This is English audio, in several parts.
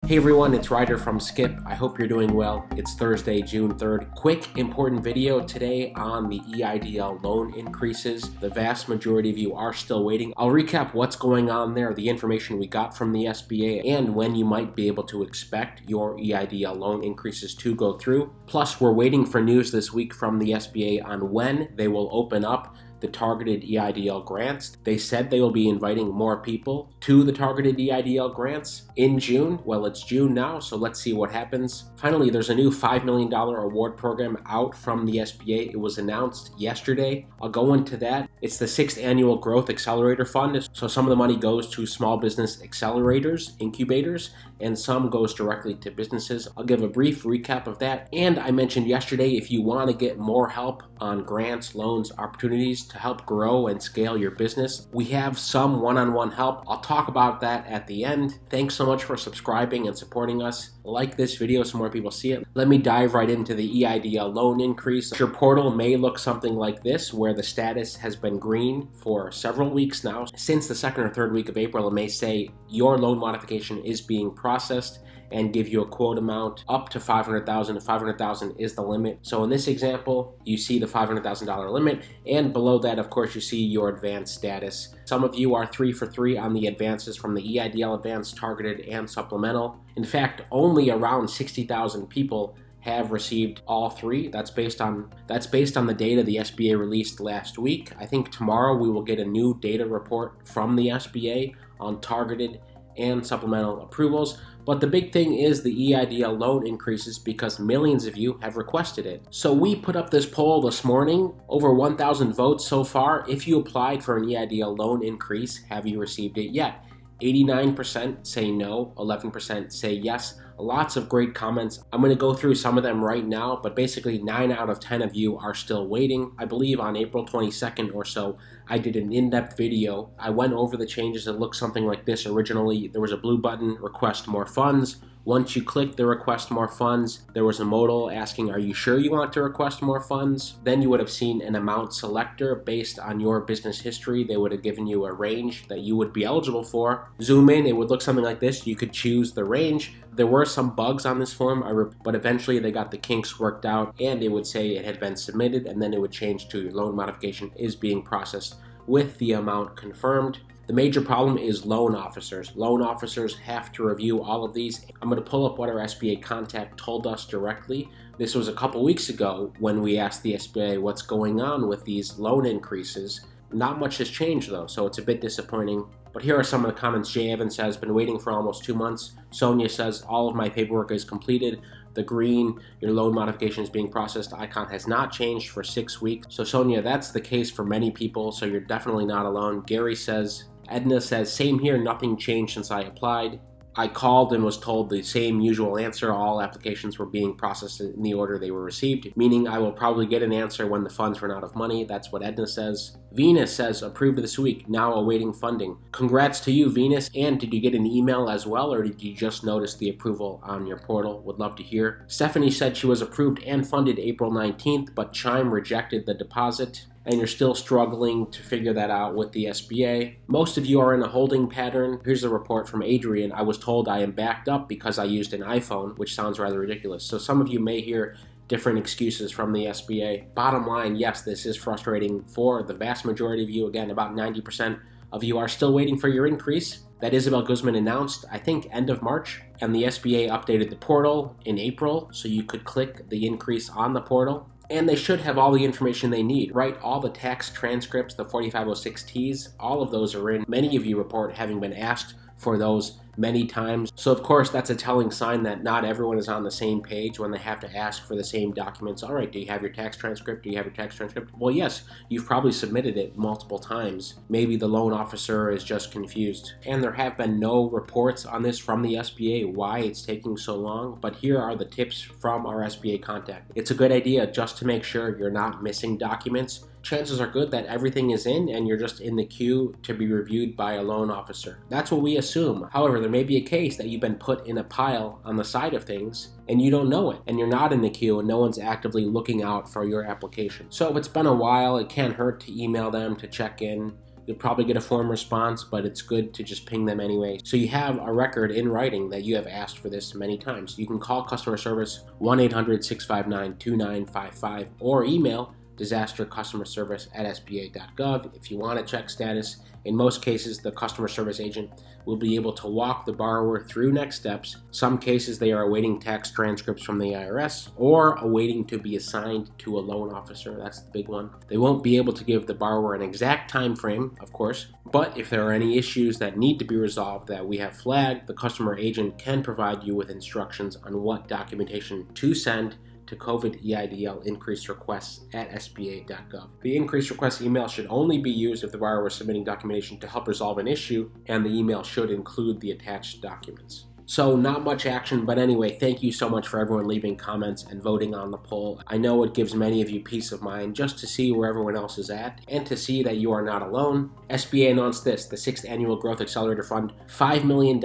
Hey everyone, it's Ryder from Skip. I hope you're doing well. It's Thursday, June 3rd. Quick, important video today on the EIDL loan increases. The vast majority of you are still waiting. I'll recap what's going on there, the information we got from the SBA, and when you might be able to expect your EIDL loan increases to go through. Plus, we're waiting for news this week from the SBA on when they will open up the targeted EIDL grants. They said they will be inviting more people to the targeted EIDL grants in June. Well, it's June now, so let's see what happens. Finally, there's a new $5 million award program out from the SBA. It was announced yesterday. I'll go into that. It's the 6th annual Growth Accelerator Fund. So some of the money goes to small business accelerators, incubators, and some goes directly to businesses. I'll give a brief recap of that. And I mentioned yesterday, if you want to get more help on grants, loans, opportunities to help grow and scale your business, we have some one-on-one help. I'll talk about that at the end. Thanks so much for subscribing and supporting us. Like this video so more people see it. Let me dive right into the EIDL loan increase. Your portal may look something like this, where the status has been green for several weeks now. Since the 2nd or 3rd week of April, it may say your loan modification is being processed and give you a quote amount up to $500,000. $500,000 is the limit. So in this example, you see the $500,000 limit, and below that, of course, you see your advanced status. Some of you are 3 for 3 on the advances from the EIDL advanced, targeted, and supplemental. In fact, only around 60,000 people have received all three. That's based on the data the SBA released last week. I think tomorrow we will get a new data report from the SBA on targeted and supplemental approvals. But the big thing is the EIDL loan increases because millions of you have requested it. So we put up this poll this morning, over 1,000 votes so far. If you applied for an EIDL loan increase, have you received it yet? 89% say no, 11% say yes. Lots of great comments. I'm going to go through some of them right now, but basically 9 out of 10 of you are still waiting. I believe on April 22nd or so, I did an in-depth video. I went over the changes. It looked something like this. Originally, there was a blue button, request more funds. Once you click the request more funds, there was a modal asking, are you sure you want to request more funds? Then you would have seen an amount selector based on your business history. They would have given you a range that you would be eligible for. Zoom in, it would look something like this. You could choose the range. There were some bugs on this form, but eventually they got the kinks worked out, and it would say it had been submitted, and then it would change to your loan modification is being processed with the amount confirmed. The major problem is loan officers. Loan officers have to review all of these. I'm going to pull up what our SBA contact told us directly. This was a couple weeks ago when we asked the SBA what's going on with these loan increases. Not much has changed though, so it's a bit disappointing. But here are some of the comments. Jay Evans says, been waiting for almost 2 months. Sonia says, all of my paperwork is completed. The green, your loan modification is being processed icon has not changed for 6 weeks. So Sonia, that's the case for many people, so you're definitely not alone. Gary says, Edna says, same here, nothing changed since I applied. I called and was told the same usual answer. All applications were being processed in the order they were received, meaning I will probably get an answer when the funds run out of money. That's what Edna says. Venus says, approved this week, now awaiting funding. Congrats to you, Venus. And did you get an email as well, or did you just notice the approval on your portal? Would love to hear. Stephanie said she was approved and funded April 19th, but Chime rejected the deposit, and you're still struggling to figure that out with the SBA. Most of you are in a holding pattern. Here's a report from Adrian. I was told I am backed up because I used an iPhone, which sounds rather ridiculous. So some of you may hear different excuses from the SBA. Bottom line, yes, this is frustrating for the vast majority of you. Again, about 90% of you are still waiting for your increase. That Isabel Guzman announced, I think, end of March, and the SBA updated the portal in April, so you could click the increase on the portal. And they should have all the information they need, right? All the tax transcripts, the 4506Ts, all of those are in. Many of you report having been asked for those many times. So of course, that's a telling sign that not everyone is on the same page when they have to ask for the same documents. All right, do you have your tax transcript? Do you have your tax transcript? Well, yes, you've probably submitted it multiple times. Maybe the loan officer is just confused. And there have been no reports on this from the SBA, why it's taking so long. But here are the tips from our SBA contact. It's a good idea just to make sure you're not missing documents. Chances are good that everything is in and you're just in the queue to be reviewed by a loan officer. That's what we assume. However, there may be a case that you've been put in a pile on the side of things and you don't know it, and you're not in the queue and no one's actively looking out for your application. So if it's been a while, it can't hurt to email them to check in. You'll probably get a form response, but it's good to just ping them anyway. So you have a record in writing that you have asked for this many times. You can call customer service 1-800-659-2955 or email disastercustomerservice@sba.gov if you want to check status. In most cases, the customer service agent will be able to walk the borrower through next steps. Some cases, they are awaiting tax transcripts from the IRS or awaiting to be assigned to a loan officer. That's the big one. They won't be able to give the borrower an exact time frame, of course, but if there are any issues that need to be resolved that we have flagged, the customer agent can provide you with instructions on what documentation to send to COVID EIDL increase requests at SBA.gov. The increase request email should only be used if the borrower is submitting documentation to help resolve an issue, and the email should include the attached documents. So not much action, but anyway, thank you so much for everyone leaving comments and voting on the poll. I know it gives many of you peace of mind just to see where everyone else is at and to see that you are not alone. SBA announced this, the 6th Annual Growth Accelerator Fund, $5 million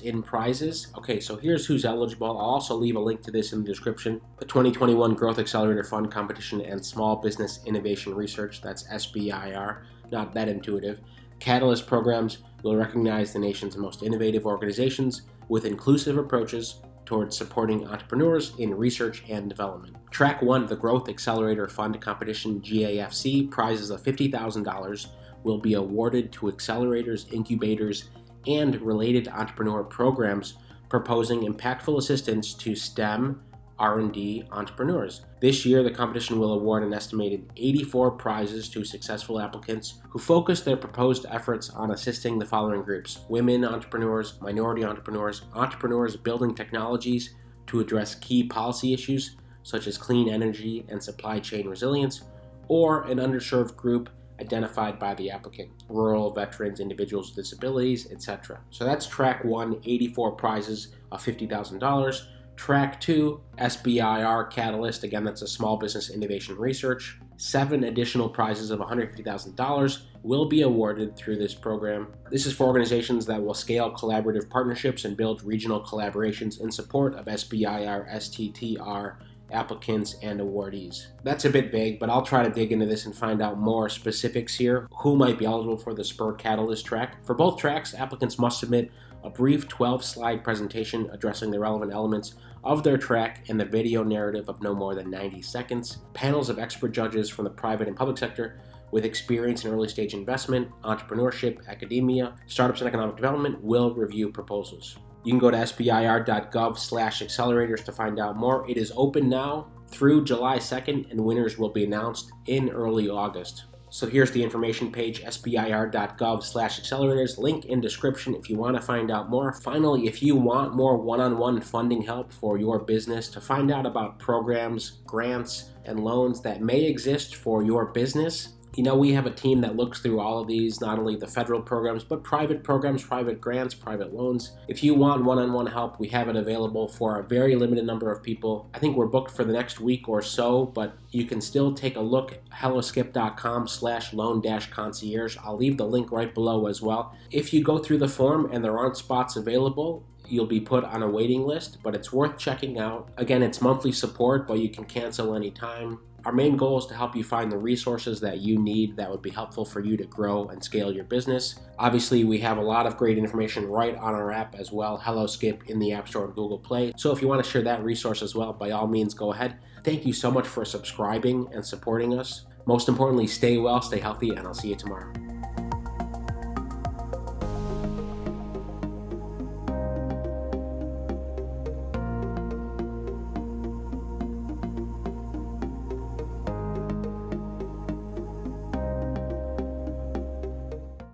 in prizes. Okay, so here's who's eligible. I'll also leave a link to this in the description. The 2021 Growth Accelerator Fund Competition and Small Business Innovation Research, that's SBIR, not that intuitive. Catalyst programs will recognize the nation's most innovative organizations with inclusive approaches towards supporting entrepreneurs in research and development. Track 1 of the Growth Accelerator Fund Competition GAFC, prizes of $50,000 will be awarded to accelerators, incubators, and related entrepreneur programs proposing impactful assistance to STEM R&D entrepreneurs. This year, the competition will award an estimated 84 prizes to successful applicants who focus their proposed efforts on assisting the following groups: women entrepreneurs, minority entrepreneurs, entrepreneurs building technologies to address key policy issues such as clean energy and supply chain resilience, or an underserved group identified by the applicant: rural, veterans, individuals with disabilities, etc. So that's track 1, 84 prizes of $50,000. Track 2, SBIR Catalyst, again, that's a small business innovation research. 7 additional prizes of $150,000 will be awarded through this program. This is for organizations that will scale collaborative partnerships and build regional collaborations in support of SBIR, STTR applicants and awardees. That's a bit vague, but I'll try to dig into this and find out more specifics here. Who might be eligible for the Spur Catalyst track? For both tracks, applicants must submit a brief 12-slide presentation addressing the relevant elements of their track and the video narrative of no more than 90 seconds. Panels of expert judges from the private and public sector with experience in early-stage investment, entrepreneurship, academia, startups, and economic development will review proposals. You can go to sbir.gov/accelerators to find out more. It is open now through July 2nd, and winners will be announced in early August. So here's the information page, sbir.gov/accelerators, link in description if you want to find out more. Finally, if you want more one-on-one funding help for your business to find out about programs, grants, and loans that may exist for your business, you know, we have a team that looks through all of these, not only the federal programs, but private programs, private grants, private loans. If you want one-on-one help, we have it available for a very limited number of people. I think we're booked for the next week or so, but you can still take a look at helloskip.com/loan-concierge. I'll leave the link right below as well. If you go through the form and there aren't spots available, you'll be put on a waiting list, but it's worth checking out. Again, it's monthly support, but you can cancel anytime. Our main goal is to help you find the resources that you need that would be helpful for you to grow and scale your business. Obviously, we have a lot of great information right on our app as well, Hello Skip in the App Store and Google Play. So if you want to share that resource as well, by all means, go ahead. Thank you so much for subscribing and supporting us. Most importantly, stay well, stay healthy, and I'll see you tomorrow.